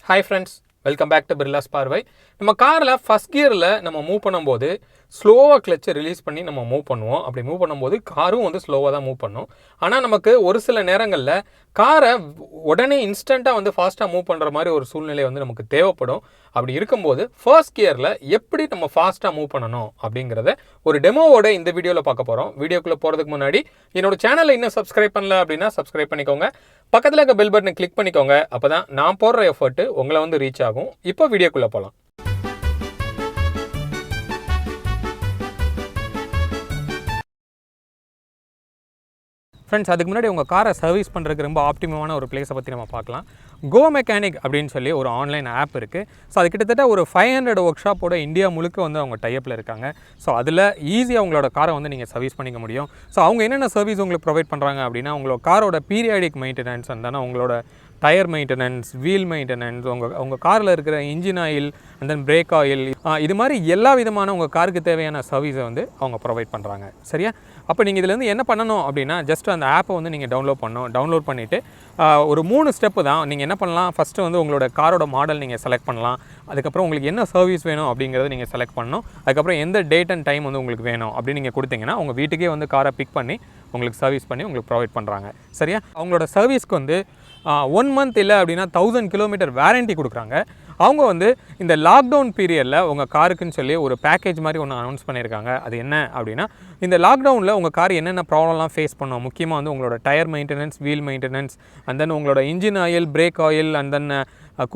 Hi friends, welcome back to Birlas Parvai. நம்ம கார்ல first கியர்ல நம்ம மூவ் பண்ணும்போது ஸ்லோவா கிளட்சை ரிலீஸ் பண்ணி நம்ம மூவ் பண்ணுவோம். அப்படி மூவ் பண்ணும்போது காரும் வந்து ஸ்லோவா தான் மூவ் பண்ணும். ஆனா நமக்கு ஒரு சில நேரங்கள்ல காரை உடனே இன்ஸ்டன்ட்டா வந்து ஃபாஸ்டா மூவ் பண்ற மாதிரி ஒரு சூழ்நிலை வந்து நமக்கு தேவைப்படும். அப்படி இருக்கும்போது ஃபர்ஸ்ட் கியர்ல எப்படி நம்ம ஃபாஸ்டா மூவ் பண்ணணும் அப்படிங்கறத ஒரு டெமோவோட இந்த வீடியோல பார்க்க போறோம். வீடியோக்குள்ள போறதுக்கு முன்னாடி என்னோட சேனலை இன்னும் சப்ஸ்கிரைப் பண்ணல அப்படின்னா சப்ஸ்கிரைப் பண்ணிக்கோங்க. பக்கத்துல இருக்க பெல் பட்டனை கிளிக் பண்ணிக்கோங்க. அப்பதான் நான் போடுற எஃபர்ட் உங்களை வந்து ரீச் ஆகும். இப்போ வீடியோக்குள்ள போலாம். ஃப்ரெண்ட்ஸ், அதுக்கு முன்னாடி உங்கள் காரை சர்வீஸ் பண்ணுறதுக்கு ரொம்ப ஆப்டிமமான ஒரு பிளேஸை பற்றி நம்ம பார்க்கலாம். GoMechanic அப்படின்னு சொல்லி ஒரு ஆன்லைன் ஆப் இருக்குது. ஸோ அது கிட்டத்தட்ட ஒரு 500 ஒர்க் ஷாப்போட இந்தியா முழுக்க வந்து அவங்க டைப்பில் இருக்காங்க. ஸோ அதில் ஈஸியாக உங்களோட காரை வந்து நீங்கள் சர்வீஸ் பண்ணிக்க முடியும். ஸோ அவங்க என்னென்ன சர்வீஸ் உங்களுக்கு ப்ரொவைட் பண்ணுறாங்க அப்படின்னா, உங்களோட காரோட பீரியாடிக் மெயின்டெனன்ஸ், அந்தான உங்களோட டயர் மெயின்டெனன்ஸ், வீல் மெயின்டெனன்ஸ், உங்கள் காரில் இருக்கிற engine oil and then brake oil, இது மாதிரி எல்லா விதமான உங்கள் காருக்கு தேவையான சர்வீஸை வந்து அவங்க ப்ரொவைட் பண்ணுறாங்க. சரியா? அப்போ நீங்கள் இதுலேருந்து என்ன பண்ணணும் அப்படின்னா, ஜஸ்ட் அந்த ஆப்பை வந்து நீங்கள் டவுன்லோட் பண்ணிவிட்டு ஒரு 3 ஸ்டெப்பு தான். நீங்கள் என்ன பண்ணலாம், ஃபஸ்ட்டு வந்து உங்களோட காரோட மாடல் நீங்கள் செலக்ட் பண்ணலாம். அதுக்கப்புறம் உங்களுக்கு என்ன சர்வீஸ் வேணும் அப்படிங்கிறத நீங்கள் செலக்ட் பண்ணணும். அதுக்கப்புறம் எந்த டேட் அண்ட் டைம் வந்து உங்களுக்கு வேணும் அப்படின்னு நீங்கள் கொடுத்தீங்கன்னா உங்கள் வீட்டுக்கே வந்து காரை பிக் பண்ணி உங்களுக்கு சர்வீஸ் பண்ணி உங்களுக்கு ப்ரொவைட் பண்ணுறாங்க. சரியா? அவங்களோட சர்வீஸ்க்கு வந்து 1 மந்த் இல்லை அப்படின்னா 1000 கிலோமீட்டர் வாரண்டி கொடுக்குறாங்க. அவங்க வந்து இந்த லாக்டவுன் பீரியடில் உங்கள் காருக்குன்னு சொல்லி ஒரு பேக்கேஜ் மாதிரி ஒன்று அனௌன்ஸ் பண்ணியிருக்காங்க. அது என்ன அப்படின்னா, இந்த லாக்டவுனில் உங்கள் கார் என்னென்ன ப்ராப்ளம்லாம் ஃபேஸ் பண்ணோம், முக்கியமாக வந்து உங்களோட tyre maintenance, wheel maintenance, and then உங்களோட engine oil, brake oil, and then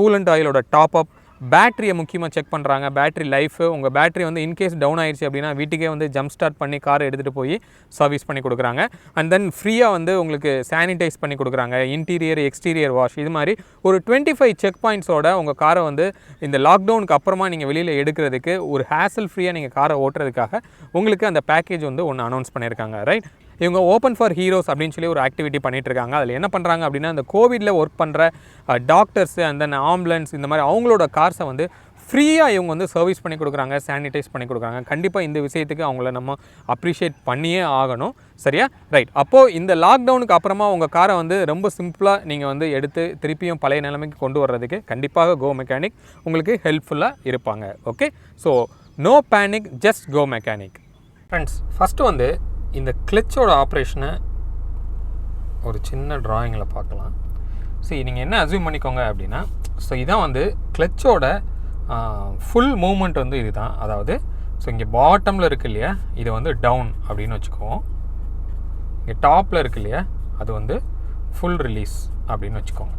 coolant ஆயிலோட டாப் அப், பேட்டரியை முக்கியமாக செக் பண்ணுறாங்க. பேட்டரி லைஃபு, உங்கள் பேட்டரி வந்து இன்கேஸ் டவுன் ஆயிடுச்சு அப்படின்னா வீட்டுக்கே வந்து ஜம்ப் ஸ்டார்ட் பண்ணி காரை எடுத்துகிட்டு போய் சர்வீஸ் பண்ணி கொடுக்குறாங்க. அண்ட் தென் ஃப்ரீயாக வந்து உங்களுக்கு சானிடைஸ் பண்ணி கொடுக்குறாங்க. இன்டீரியர், எக்ஸ்டீரியர் வாஷ், இது மாதிரி ஒரு 25 செக் பாயிண்ட்ஸோட உங்கள் காரை வந்து இந்த லாக்டவுனுக்கு அப்புறமா நீங்கள் வெளியில் எடுக்கிறதுக்கு ஒரு ஹேசல் ஃப்ரீயாக நீங்கள் காரை ஓட்டுறதுக்காக உங்களுக்கு அந்த பேக்கேஜ் வந்து ஒன்று அனௌன்ஸ் பண்ணியிருக்காங்க. ரைட்? இவங்க ஓப்பன் ஃபார் ஹீரோஸ் அப்படின்னு சொல்லி ஒரு ஆக்டிவிட்டி பண்ணிகிட்ருக்காங்க. அதில் என்ன பண்ணுறாங்க அப்படின்னா, இந்த கோவிடில் ஒர்க் பண்ணுற டாக்டர்ஸு அண்ட் தென் ஆம்புலன்ஸ், இந்த மாதிரி அவங்களோட கார்ஸை வந்து ஃப்ரீயாக இவங்க வந்து சர்வீஸ் பண்ணி கொடுக்குறாங்க, சானிடைஸ் பண்ணி கொடுக்குறாங்க. கண்டிப்பாக இந்த விஷயத்துக்கு அவங்கள நம்ம அப்ரிஷியேட் பண்ணியே ஆகணும். சரியா? ரைட். அப்போது இந்த லாக்டவுனுக்கு அப்புறமா உங்கள் காரை வந்து ரொம்ப சிம்பிளாக நீங்கள் வந்து எடுத்து திருப்பியும் பழைய நிலைமைக்கு கொண்டு வர்றதுக்கு கண்டிப்பாக GoMechanic உங்களுக்கு ஹெல்ப்ஃபுல்லாக இருப்பாங்க. Okay? So no panic, just GoMechanic. Friends, first வந்து இந்த கிளச்சோட ஆப்ரேஷனை ஒரு சின்ன ட்ராயிங்கில் பார்க்கலாம். சரி, நீங்கள் என்ன அஸ்யூம் பண்ணிக்கோங்க அப்படின்னா, ஸோ இதான் வந்து கிளச்சோட ஃபுல் மூமெண்ட் வந்து இது தான். அதாவது ஸோ இங்கே பாட்டமில் இருக்குது இல்லையா, இது வந்து டவுன் அப்படின்னு வச்சுக்குவோம். இங்கே டாப்பில் இருக்குது இல்லையா, அது வந்து ஃபுல் ரிலீஸ் அப்படின்னு வச்சுக்கோங்க.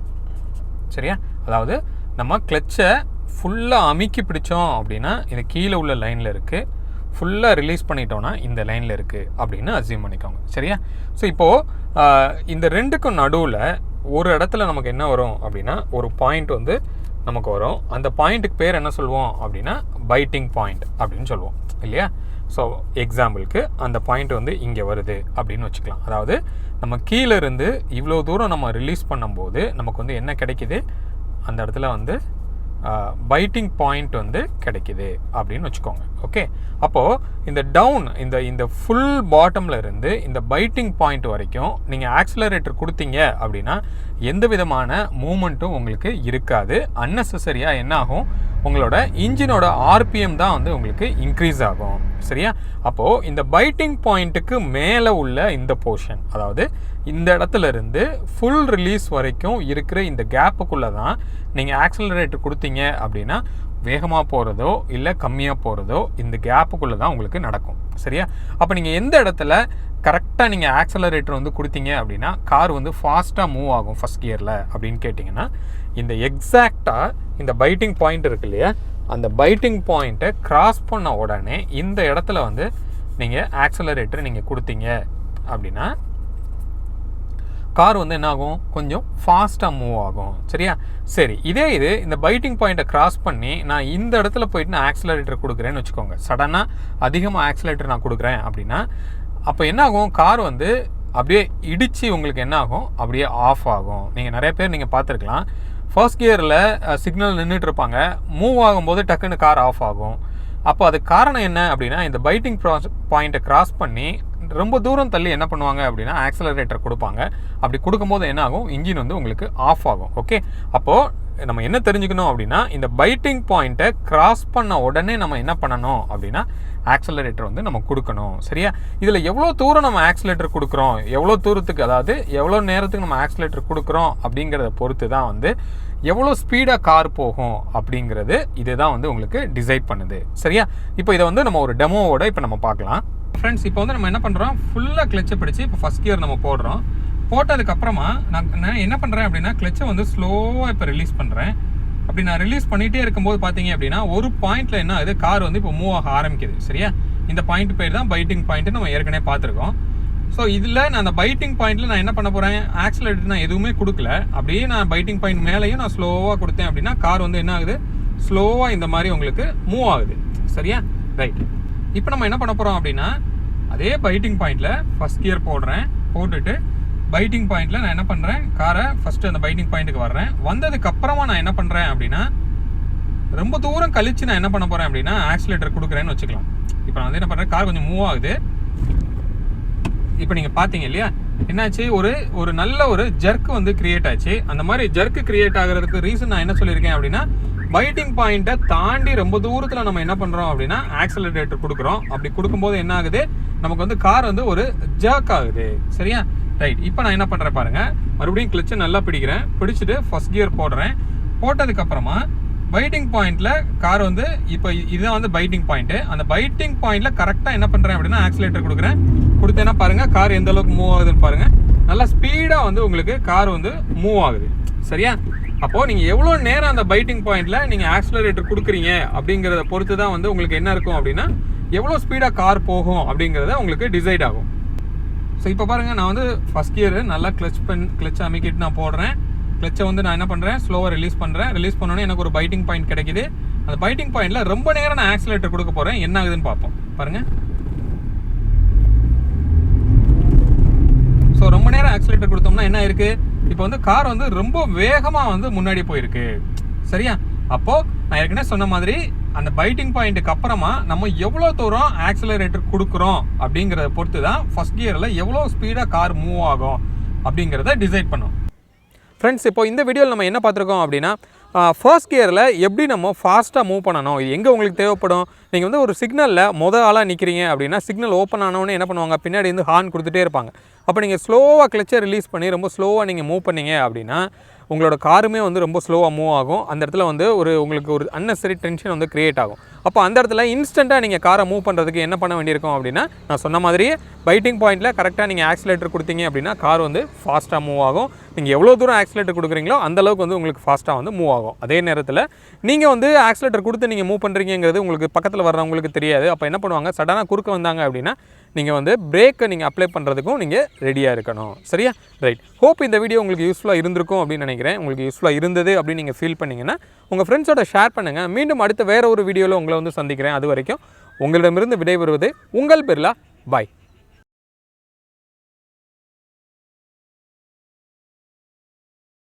சரியா? அதாவது நம்ம கிளச்சை ஃபுல்லாக அமுக்கி பிடிச்சோம் அப்படின்னா இது கீழே உள்ள லைனில் இருக்குது, ஃபுல்லாக ரிலீஸ் பண்ணிட்டோன்னா இந்த லைனில் இருக்குது அப்படின்னு அஸ்யூம் பண்ணிக்கோங்க. சரியா? ஸோ இப்போது இந்த ரெண்டுக்கும் நடுவில் ஒரு இடத்துல நமக்கு என்ன வரும் அப்படின்னா, ஒரு பாயிண்ட் வந்து நமக்கு வரும். அந்த பாயிண்ட்டுக்கு பேர் என்ன சொல்லுவோம் அப்படின்னா, பைட்டிங் பாயிண்ட் அப்படின்னு சொல்லுவோம் இல்லையா? ஸோ எக்ஸாம்பிளுக்கு அந்த பாயிண்ட் வந்து இங்கே வருது அப்படின்னு வச்சுக்கலாம். அதாவது நம்ம கீழே இருந்து இவ்வளோ தூரம் நம்ம ரிலீஸ் பண்ணும்போது நமக்கு வந்து என்ன கிடைக்கிது, அந்த இடத்துல வந்து பைட்டிங் பாயிண்ட் வந்து கிடைக்கிது அப்படின்னு வச்சுக்கோங்க. ஓகே? அப்போது இந்த டவுன், இந்த ஃபுல் பாட்டமில் இருந்து இந்த பைட்டிங் பாயிண்ட் வரைக்கும் நீங்கள் ஆக்சிலரேட்டர் கொடுத்தீங்க அப்படின்னா எந்த விதமான மூமெண்ட்டும் உங்களுக்கு இருக்காது. அன்னெசரியாக என்ன ஆகும், உங்களோட இன்ஜினோட ஆர்பிஎம் தான் வந்து உங்களுக்கு இன்க்ரீஸ் ஆகும். சரியா? அப்போது இந்த பைட்டிங் பாயிண்ட்டுக்கு மேலே உள்ள இந்த போர்ஷன், அதாவது இந்த இடத்துல இருந்து ஃபுல் ரிலீஸ் வரைக்கும் இருக்கிற இந்த கேப்புக்குள்ளே தான் நீங்கள் ஆக்சிலரேட்டர் கொடுத்தீங்க அப்படின்னா வேகமாக போகிறதோ இல்லை கம்மியாக போகிறதோ இந்த கேப்புக்குள்ளே தான் உங்களுக்கு நடக்கும். சரியா? அப்போ நீங்கள் எந்த இடத்துல கரெக்டாக நீங்கள் ஆக்சிலரேட்டர் வந்து கொடுத்தீங்க அப்படின்னா கார் வந்து ஃபாஸ்ட்டாக மூவ் ஆகும் ஃபஸ்ட் கியரில் அப்படின்னு கேட்டிங்கன்னா, இந்த எக்ஸாக்டாக இந்த பைட்டிங் பாயிண்ட் இருக்கு இல்லையா, அந்த பைட்டிங் பாயிண்ட்டை கிராஸ் பண்ண உடனே இந்த இடத்துல வந்து நீங்கள் ஆக்சிலரேட்டர் நீங்கள் கொடுத்தீங்க அப்படின்னா கார் வந்து என்ன ஆகும், கொஞ்சம் ஃபாஸ்ட்டாக மூவ் ஆகும். சரியா? சரி, இது இந்த பைட்டிங் பாயிண்ட்டை கிராஸ் பண்ணி நான் இந்த இடத்துல போயிட்டு நான் ஆக்சிலரேட்டர் கொடுக்குறேன்னு வச்சுக்கோங்க. சடனாக அதிகமாக ஆக்சிலரேட்டர் நான் கொடுக்குறேன் அப்படின்னா அப்போ என்ன ஆகும், கார் வந்து அப்படியே இடித்து உங்களுக்கு என்ன ஆகும், அப்படியே ஆஃப் ஆகும். நீங்கள் நிறைய பேர் நீங்கள் பார்த்துருக்கலாம், ஃபர்ஸ்ட் கியரில் சிக்னல் நின்றுட்டு இருப்பாங்க, மூவ் ஆகும்போது டக்குன்னு கார் ஆஃப் ஆகும். அப்போ அதுக்கு காரணம் என்ன அப்படின்னா, இந்த பைட்டிங் பாயிண்ட்டை கிராஸ் பண்ணி ரொம்ப தூரம் தள்ளி என்ன பண்ணுவாங்க அப்படின்னா ஆக்சலரேட்டர் கொடுப்பாங்க. அப்படி கொடுக்கும்போது என்ன ஆகும், இன்ஜின் வந்து உங்களுக்கு ஆஃப் ஆகும். ஓகே, அப்போது நம்ம என்ன தெரிஞ்சுக்கணும் அப்படின்னா, இந்த பைட்டிங் பாயிண்ட்டை கிராஸ் பண்ண உடனே நம்ம என்ன பண்ணணும் அப்படின்னா ஆக்சலரேட்டர் வந்து நம்ம கொடுக்கணும். சரியா, இதில் எவ்வளோ தூரம் நம்ம ஆக்சலேட்டர் கொடுக்குறோம், எவ்வளோ தூரத்துக்கு, அதாவது எவ்வளோ நேரத்துக்கு நம்ம ஆக்சலேட்டர் கொடுக்குறோம் அப்படிங்கிறத பொறுத்து தான் வந்து எவ்வளோ ஸ்பீடாக கார் போகும் அப்படிங்கிறது இதுதான் வந்து உங்களுக்கு டிசைட் பண்ணுது. சரியா, இப்போ இதை வந்து நம்ம ஒரு டெமோவோட இப்போ நம்ம பார்க்கலாம். ஃப்ரெண்ட்ஸ், இப்போ வந்து நம்ம என்ன பண்ணுறோம், ஃபுல்லாக கிளச்சை பிடிச்சி இப்போ ஃபஸ்ட் கியர் நம்ம போடுறோம். போட்டதுக்கப்புறமா நான் என்ன பண்ணுறேன் அப்படின்னா கிளச்சை வந்து ஸ்லோவாக இப்போ ரிலீஸ் பண்ணுறேன். அப்படி நான் ரிலீஸ் பண்ணிகிட்டே இருக்கும்போது பார்த்தீங்க அப்படின்னா ஒரு பாயிண்ட்டில் என்ன ஆகுது, கார் வந்து இப்போ மூவ் ஆக ஆரம்பிக்குது. சரியா, இந்த பாயிண்ட் பேர் தான் பைட்டிங் பாயிண்ட்டு, நம்ம ஏற்கனவே பார்த்துருக்கோம். ஸோ இதில் நான் அந்த பைட்டிங் பாயிண்ட்டில் நான் என்ன பண்ண போகிறேன், ஆக்சலேட்டர் நான் எதுவுமே கொடுக்கல, அப்படியே நான் பைட்டிங் பாயிண்ட் மேலேயும் நான் ஸ்லோவாக கொடுத்தேன் அப்படின்னா கார் வந்து என்ன ஆகுது, ஸ்லோவாக இந்த மாதிரி உங்களுக்கு மூவ் ஆகுது. சரியா, ரைட். இப்போ நம்ம என்ன பண்ண போகிறோம் அப்படின்னா அதே பைட்டிங் பாயிண்ட்டில் ஃபஸ்ட் கியர் போடுறேன். போட்டுட்டு பைட்டிங் பாயிண்ட்டில் நான் என்ன பண்ணுறேன், காரை ஃபஸ்ட்டு அந்த பைட்டிங் பாயிண்ட்டுக்கு வர்றேன். வந்ததுக்கப்புறமா நான் என்ன பண்ணுறேன் அப்படின்னா ரொம்ப தூரம் கழித்து நான் என்ன பண்ண போகிறேன் அப்படின்னா ஆக்சிலேட்டர் கொடுக்குறேன்னு வச்சுக்கலாம். இப்போ நான் வந்து என்ன பண்ணுறேன், கார் கொஞ்சம் மூவ் ஆகுது. இப்போ நீங்கள் பார்த்தீங்க இல்லையா, என்னாச்சு, ஒரு நல்ல ஒரு ஜர்க் வந்து கிரியேட் ஆச்சு. அந்த மாதிரி ஜர்க்கு கிரியேட் ஆகிறதுக்கு ரீசன் நான் என்ன சொல்லியிருக்கேன் அப்படின்னா பைட்டிங் பாயிண்ட்டை தாண்டி ரொம்ப தூரத்தில் நம்ம என்ன பண்ணுறோம் அப்படின்னா ஆக்சிலரேட்டர் கொடுக்குறோம். அப்படி கொடுக்கும்போது என்ன ஆகுது, நமக்கு வந்து கார் வந்து ஒரு ஜர்க் ஆகுது. சரியா, ரைட். இப்போ நான் என்ன பண்ணுறேன் பாருங்கள், மறுபடியும் கிளச்சை நல்லா பிடிக்கிறேன். பிடிச்சிட்டு ஃபஸ்ட் கியர் போடுறேன். போட்டதுக்கப்புறமா பைட்டிங் பாயிண்ட்டில் கார் வந்து இப்போ இதுதான் வந்து பைட்டிங் பாயிண்ட்டு. அந்த பைட்டிங் பாயிண்ட்டில் கரெக்டாக என்ன பண்ணுறேன் அப்படின்னா ஆக்சிலேட்டர் கொடுக்குறேன். கொடுத்தேன்னா பாருங்கள் கார் எந்த அளவுக்கு மூவ் ஆகுதுன்னு பாருங்கள். நல்லா ஸ்பீடாக வந்து உங்களுக்கு கார் வந்து மூவ் ஆகுது. சரியா, அப்போது நீங்கள் எவ்வளோ நேரம் அந்த பைட்டிங் பாயிண்ட்டில் நீங்கள் ஆக்சிலரேட்டர் கொடுக்குறீங்க அப்படிங்கிறத பொறுத்து தான் வந்து உங்களுக்கு என்ன இருக்கும் அப்படின்னா எவ்வளோ ஸ்பீடாக கார் போகும் அப்படிங்கிறத உங்களுக்கு டிசைட் ஆகும். ஸோ இப்போ பாருங்கள், நான் வந்து ஃபஸ்ட் கியர் நல்லா கிளச் அமைக்கிட்டு நான் போடுறேன். கிளச்சை வந்து நான் என்ன பண்ணுறேன், ஸ்லோவாக ரிலீஸ் பண்ணுறேன். ரிலீஸ் பண்ணோன்னே எனக்கு ஒரு பைட்டிங் பாயிண்ட் கிடைக்குது. அந்த பைட்டிங் பாயிண்ட்டில் ரொம்ப நேரம் நான் ஆக்சிலேட்டர் கொடுக்க போகிறேன். என்ன ஆகுதுன்னு பார்ப்போம். பாருங்கள், ஸோ ரொம்ப நேரம் ஆக்சிலேட்டர் கொடுத்தோம்னா என்ன ஆயிருக்கு, இப்போ வந்து கார் வந்து ரொம்ப வேகமாக வந்து முன்னாடி போயிருக்கு. சரியா, அப்போது நான் ஏற்கனவே சொன்ன மாதிரி அந்த பைட்டிங் பாயிண்ட்டுக்கு அப்புறமா நம்ம எவ்வளோ தூரம் ஆக்சிலரேட்டர் கொடுக்குறோம் அப்படிங்கிறத பொறுத்து தான் ஃபஸ்ட் கியரில் எவ்வளோ ஸ்பீடாக கார் மூவ் ஆகும் அப்படிங்கிறத டிசைட் பண்ணும். ஃப்ரெண்ட்ஸ், இப்போ இந்த வீடியோவில் நம்ம என்ன பார்த்துருக்கோம் அப்படின்னா ஃபர்ஸ்ட் கியரில் எப்படி நம்ம ஃபாஸ்ட்டாக மூவ் பண்ணணும், இது எங்கே உங்களுக்கு தேவைப்படும். நீங்கள் வந்து ஒரு சிக்னலில் ஆளாக நிற்கிறீங்க அப்படின்னா சிக்னல் ஓப்பன் ஆனவொடனே என்ன பண்ணுவாங்க, பின்னாடி வந்து ஹார்ன் கொடுத்துட்டே இருப்பாங்க. அப்போ நீங்கள் ஸ்லோவாக கிளச்சை ரிலீஸ் பண்ணி ரொம்ப ஸ்லோவாக நீங்கள் மூவ் பண்ணீங்க அப்படின்னா உங்களோட காருமே வந்து ரொம்ப ஸ்லோவாக மூவ் ஆகும். அந்த இடத்துல வந்து உங்களுக்கு ஒரு அன்னெசரி டென்ஷன் வந்து க்ரியேட் ஆகும். அப்போ அந்த இடத்துல இன்ஸ்டண்ட்டாக நீங்கள் காரை மூவ் பண்ணுறதுக்கு என்ன பண்ண வேண்டியிருக்கும் அப்படின்னா நான் சொன்ன மாதிரியே பைட்டிங் பாயிண்ட்டில் கரெக்டாக நீங்கள் ஆக்சிலேட்டர் கொடுத்தீங்க அப்படின்னா கார் வந்து ஃபாஸ்ட்டாக மூவ் ஆகும். நீங்கள் எவ்வளோ தூரம் ஆக்சிலேட்டர் கொடுக்குறீங்களோ அந்தளவுக்கு வந்து உங்களுக்கு ஃபாஸ்ட்டாக வந்து மூவ் ஆகும். அதே நேரத்தில் நீங்கள் வந்து ஆக்சிலேட்டர் கொடுத்து நீங்கள் மூவ் பண்ணுறீங்கிறது உங்களுக்கு பக்கத்தில் வர்றவங்களுக்கு தெரியாது. அப்போ என்ன பண்ணுவாங்க, சடனாக குறுக்க வந்தாங்க அப்படின்னா நீங்கள் வந்து பிரேக்கை நீங்கள் அப்ளை பண்ணுறதுக்கும் நீங்கள் ரெடியாக இருக்கணும். சரியா, ரைட். ஹோப் இந்த வீடியோ உங்களுக்கு யூஸ்ஃபுல்லாக இருந்திருக்கும் அப்படின்னு நினைக்கிறேன். உங்களுக்கு யூஸ்ஃபுல்லாக இருந்தது அப்படின்னு நீங்கள் ஃபீல் பண்ணிங்கன்னா உங்கள் ஃப்ரெண்ட்ஸோட ஷேர் பண்ணுங்கள். மீண்டும் அடுத்த வேறு ஒரு வீடியோவில் உங்களை வந்து சந்திக்கிறேன். அது வரைக்கும் உங்களிடமிருந்து விடைபெறுவது உங்கள் பிர்லா. பாய்.